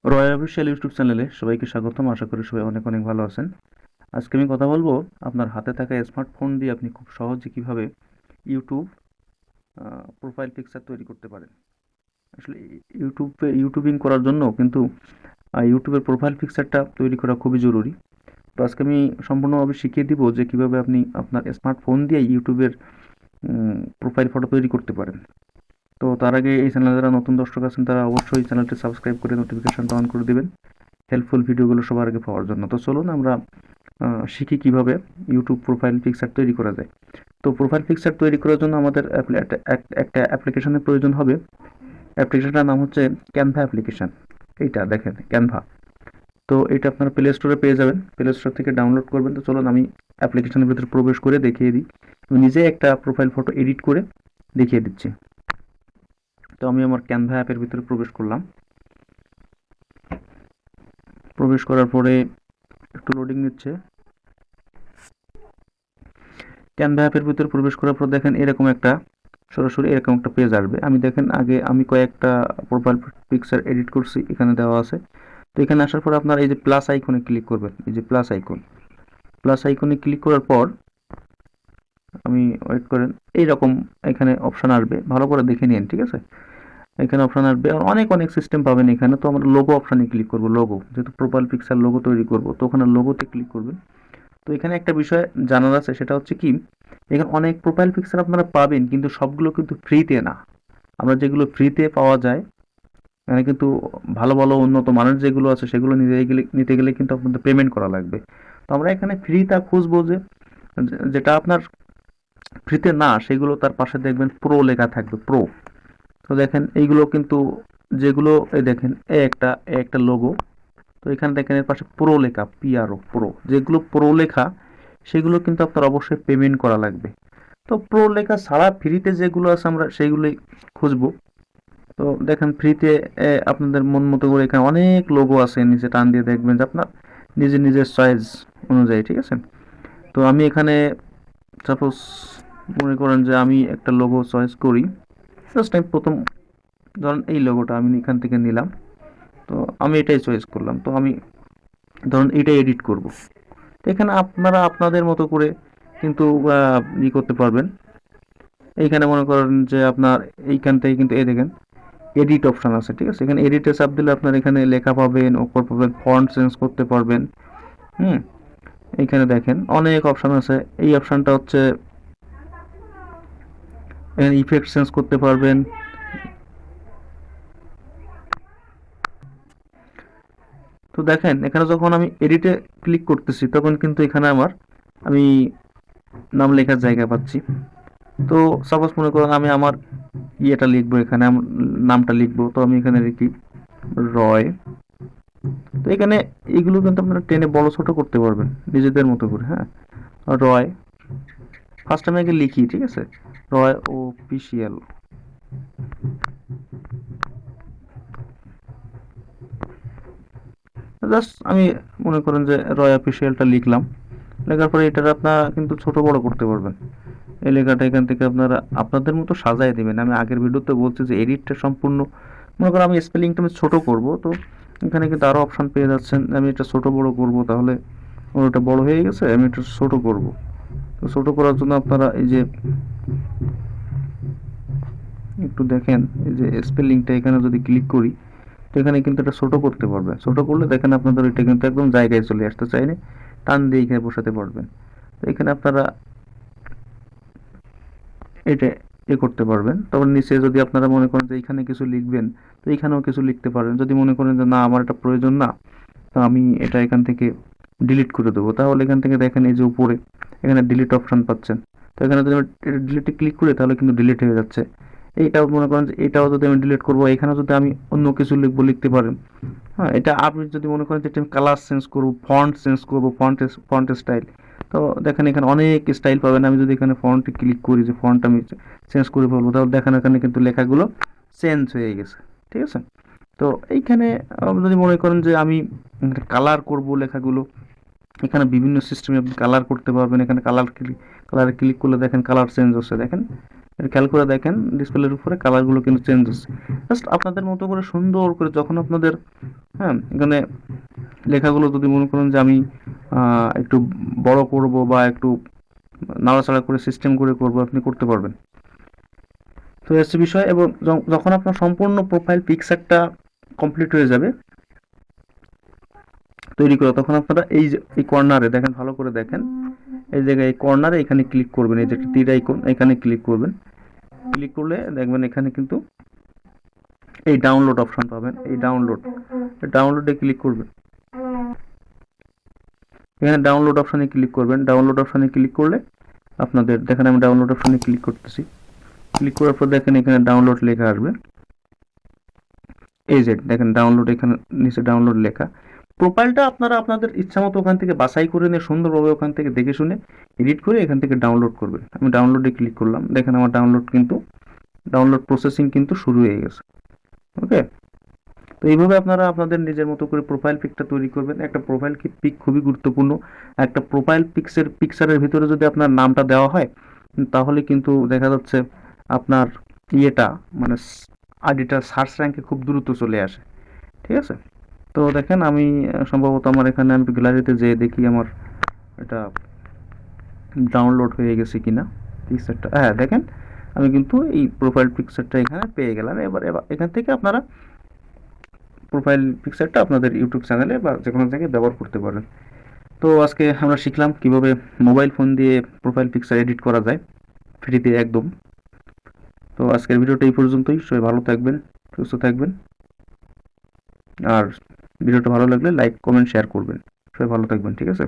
রয় official YouTube চ্যানেলে সবাইকে স্বাগতম। আশা করি সবাই অনেক অনেক ভালো আছেন। আজকে আমি কথা বলবো আপনার হাতে থাকা স্মার্টফোন দিয়ে আপনি খুব সহজে কিভাবে ইউটিউব প্রোফাইল পিকচার তৈরি করতে পারেন। আসলে ইউটিউবিং করার জন্য কিন্তু ইউটিউবের প্রোফাইল পিকচারটা তৈরি করা খুবই জরুরি। তো আজকে আমি সম্পূর্ণভাবে শিখিয়ে দিব যে কিভাবে আপনি আপনার স্মার্টফোন দিয়ে ইউটিউবের প্রোফাইল ফটো তৈরি করতে পারেন। তো তার আগে এই চ্যানেলে যারা নতুন দর্শক আছেন তারা অবশ্যই চ্যানেলটি সাবস্ক্রাইব করে নোটিফিকেশনটা অন করে দেবেন হেল্পফুল ভিডিওগুলো সবার আগে পাওয়ার জন্য। তো চলুন আমরা শিখি কিভাবে ইউটিউব প্রোফাইল পিকচার তৈরি করা যায়। তো প্রোফাইল পিকচার তৈরি করার জন্য আমাদের একটা অ্যাপ্লিকেশনের প্রয়োজন হবে। অ্যাপ্লিকেশনটার নাম হচ্ছে ক্যানভা অ্যাপ্লিকেশন। এইটা দেখেন ক্যানভা। তো এটা আপনারা প্লে স্টোরে পেয়ে যাবেন, প্লে স্টোর থেকে ডাউনলোড করবেন। তো চলুন আমি অ্যাপ্লিকেশনের ভিতরে প্রবেশ করে দেখিয়ে দিই। আমি নিজে একটা প্রোফাইল ফটো এডিট করে দেখিয়ে দিচ্ছি। তো আমি আমার ক্যানভা অ্যাপের ভিতরে প্রবেশ করলাম। প্রবেশ করার পরে একটু লোডিং নিচ্ছে। ক্যানভা অ্যাপের ভিতরে প্রবেশ করার পর দেখেন সরাসরি এরকম একটা পেজ আসবে। দেখেন আগে আমি কয়েকটা প্রোফাইল পিকচার এডিট করছি, এখানে দেওয়া আছে। তো এখানে আসার পর আপনার এই যে প্লাস আইকনে ক্লিক করবেন। এই যে প্লাস আইকনে ক্লিক করার পর আমি ওয়েট করেন, এইরকম এখানে অপশন আসবে, ভালো করে দেখে নিন, ঠিক আছে? এখানে অপশন আসবে আর অনেক অনেক সিস্টেম পাবেন এখানে। তো আমরা লোগো অপশানে ক্লিক করব। লোগো, যেহেতু প্রোফাইল পিকচার লোগো তৈরি করব, তো ওখানে লোগোতে ক্লিক করবেন। তো এখানে একটা বিষয় জানার আছে, সেটা হচ্ছে কি, এখানে অনেক প্রোফাইল পিকচার আপনারা পাবেন কিন্তু সবগুলো কিন্তু ফ্রিতে না। আমরা যেগুলো ফ্রিতে পাওয়া যায়, এখানে কিন্তু ভালো ভালো উন্নত মানের যেগুলো আছে সেগুলো নিতে গেলে কিন্তু আপনাদের পেমেন্ট করা লাগবে। তো আমরা এখানে ফ্রিটা খুঁজবো, যেটা আপনার ফ্রিতে না সেগুলো তার পাশে দেখবেন প্রো লেখা থাকবে, প্রো। তো দেখেন এইগুলো কিন্তু, যেগুলো এই দেখেন এ একটা লোগো। তো এখানে দেখেন এর পাশে প্রো লেখা, পিআরও, প্রো। যেগুলো প্রো লেখা সেগুলো কিন্তু আপনার অবশ্যই পেমেন্ট করা লাগবে। তো প্রো লেখা ছাড়া ফ্রিতে যেগুলো আছে আমরা সেইগুলোই খুঁজবো। তো দেখেন ফ্রিতে আপনাদের মন মতো করে এখানে অনেক লোগো আছে, নিচে টান দিয়ে দেখবেন যে আপনার নিজের চয়েস অনুযায়ী, ঠিক আছে? তো আমি এখানে সাপোজ মনে করেন যে আমি একটা লোগো চয়েস করি। জাস্ট আমি প্রথম ধরেন এই লোগোটা আমি এখান থেকে নিলাম। তো আমি এটাই চয়েস করলাম। তো আমি ধরুন এটাই এডিট করব। তো এখানে আপনারা আপনাদের মতো করে কিন্তু করতে পারবেন। এইখানে মনে করেন যে আপনার এইখান থেকে কিন্তু এই দেখেন এডিট অপশন আছে, ঠিক আছে? এখানে এডিটে চাপ দিলে আপনার এখানে লেখা পাবেন, অক্ষর পাবেন, ফন্ট চেঞ্জ করতে পারবেন। হুম, এইখানে দেখেন অনেক অপশন আছে। এই অপশনটা হচ্ছে এখানে ইফেক্ট চেঞ্জ করতে পারবেন। তো দেখেন এখানে যখন আমি এডিটে ক্লিক করতেছি তখন কিন্তু এখানে আমি নাম লেখার জায়গা পাচ্ছি। তো সাপোজ মনে করুন আমি আমার ইয়েটা লিখবো, এখানে নামটা লিখবো। তো আমি এখানে লিখি রয়। তো এখানে এগুলো কিন্তু আপনারা টেনে বড় ছোট করতে পারবেন নিজেদের মতো করে। হ্যাঁ, রয় ফার্স্ট আমি আগে লিখি, ঠিক আছে? রয় অফিসিয়াল। জাস্ট আমি মনে করেন যে রয় অফিসিয়ালটা লিখলাম। লেখার পরে এটার আপনারা কিন্তু ছোট বড় করতে পারবেন। এই লেখাটা এখান থেকে আপনারা আপনাদের মতো সাজায় দেবেন। আমি আগের ভিডিওতে বলছি যে এডিটটা সম্পূর্ণ, মনে করেন আমি স্পেলিংটা আমি ছোট করব। তো এখানে কিন্তু আরও অপশান পেয়ে যাচ্ছেন। আমি এটা ছোট বড় করব, তাহলে ওটা বড় হয়ে গেছে, আমি এটা ছোট করব। তো ছোট করার জন্য আপনারা এই যে একটু দেখেন, এই যে স্পেলিংটা এখানে যদি ক্লিক করি, তো এখানে কিন্তু এটা ছোট করতে পারবে। ছোট করলে দেখেন আপনাদের এটা কিন্তু একদম জায়গায় চলে আসতে চাইলে টান দিয়ে এখানে বসাতে পারবেন। তো এখানে আপনারা এটা করতে পারবেন। তারপর নিচে যদি আপনারা মনে করেন যে এখানে কিছু লিখবেন, তো এখানেও কিছু লিখতে পারেন। যদি মনে করেন যে না আমার এটা প্রয়োজন না, তো আমি এটা এখান থেকে ডিলিট করে দেবো, তাহলে এখান থেকে দেখেন এই যে উপরে এখানে ডিলিট অপশন পাচ্ছেন। তো এখানে যদি আমি ডিলিটে ক্লিক করি তাহলে কিন্তু ডিলিট হয়ে যাচ্ছে। এইটাও মনে করেন যে এটাও যদি আমি ডিলিট করবো, এখানে যদি আমি অন্য কিছু লিখতে পারেন। হ্যাঁ, এটা আপনি যদি মনে করেন যে আমি কালার চেঞ্জ করবো, ফন্ট চেঞ্জ করবো, ফন্ট স্টাইল, তো দেখেন এখানে অনেক স্টাইল পাবেন। আমি যদি এখানে ফন্টে ক্লিক করি, যে ফন্ট আমি চেঞ্জ করে ফেলবো, তাহলে দেখেন এখানে কিন্তু লেখাগুলো চেঞ্জ হয়ে গেছে, ঠিক আছে? তো এইখানে যদি মনে করেন যে আমি কালার করব লেখাগুলো, এখানে বিভিন্ন সিস্টেমে আপনি কালার করতে পারবেন। এখানে কালারে ক্লিক করলে দেখেন কালার চেঞ্জ হচ্ছে, দেখেন খেয়াল করে দেখেন ডিসপ্লের উপরে কালারগুলো কিন্তু চেঞ্জ হচ্ছে। জাস্ট আপনাদের মতো করে সুন্দর করে যখন আপনাদের হ্যাঁ, এখানে লেখাগুলো যদি মনে করেন যে আমি একটু বড় করব বা একটু নাড়াচাড়া করে সিস্টেম করে করব, আপনি করতে পারবেন। তো এই হচ্ছে বিষয়। এবং যখন আপনার সম্পূর্ণ প্রোফাইল পিকচারটা কমপ্লিট হয়ে যাবে তৈরি করা, তখন আপনারা এই যে এই কর্নারে দেখেন, ভালো করে দেখেন, এই জায়গায় এই কর্নারে এখানে ক্লিক করবেন, এই যে একটা তীর আইকন, এখানে ক্লিক করবেন। ক্লিক করলে দেখবেন এখানে কিন্তু এই ডাউনলোড অপশন পাবেন। এই ডাউনলোডে ক্লিক করবেন। এখানে ডাউনলোড অপশনে ক্লিক করবেন। ডাউনলোড অপশনে ক্লিক করলে আপনাদের দেখেন, আমি ডাউনলোড অপশনে ক্লিক করতেছি। ক্লিক করার পর দেখেন এখানে ডাউনলোড লেখা আসবে। এই যে দেখেন ডাউনলোড, এখানে নিচে ডাউনলোড লেখা। প্রোফাইলটা আপনারা আপনাদের ইচ্ছামতো ওখান থেকে বাছাই করে নিয়ে সুন্দরভাবে ওখান থেকে দেখে শুনে এডিট করে এখান থেকে ডাউনলোড করবেন। আমি ডাউনলোডে ক্লিক করলাম, দেখেন আমার ডাউনলোড প্রসেসিং কিন্তু শুরু হয়ে গেছে। ওকে, তো এইভাবে আপনারা আপনাদের নিজের মতো করে প্রোফাইল পিকটা তৈরি করবেন। একটা প্রোফাইল পিক খুবই গুরুত্বপূর্ণ। একটা প্রোফাইল পিকচারের ভিতরে যদি আপনার নামটা দেওয়া হয়, তাহলে কিন্তু দেখা যাচ্ছে আপনার ইয়েটা মানে আইডিটা সার্চ র্যাঙ্কে খুব দ্রুত চলে আসে। ঠিক আছে, তো দেখেন আমি সম্ভবত আমার এখানে আমি গ্যালারিতে যেয়ে দেখি আমার এটা ডাউনলোড হয়ে গেছে কিনা পিকচারটা। হ্যাঁ, দেখেন আমি কিন্তু এই প্রোফাইল পিকচারটা এখানে পেয়ে গেলাম। এবার এখান থেকে আপনারা প্রোফাইল পিকচারটা আপনাদের ইউটিউব চ্যানেলে বা যে কোনো জায়গায় ব্যবহার করতে পারেন। তো আজকে আমরা শিখলাম কিভাবে মোবাইল ফোন দিয়ে প্রোফাইল পিকচার এডিট করা যায় ফ্রিতে একদম। তো আজকের ভিডিওটা এই পর্যন্তই। সবাই ভালো থাকবেন, সুস্থ থাকবেন, আর ভিডিওটা ভালো লাগলে লাইক, কমেন্ট, শেয়ার করবেন। সবাই ভালো থাকবেন। ঠিক আছে।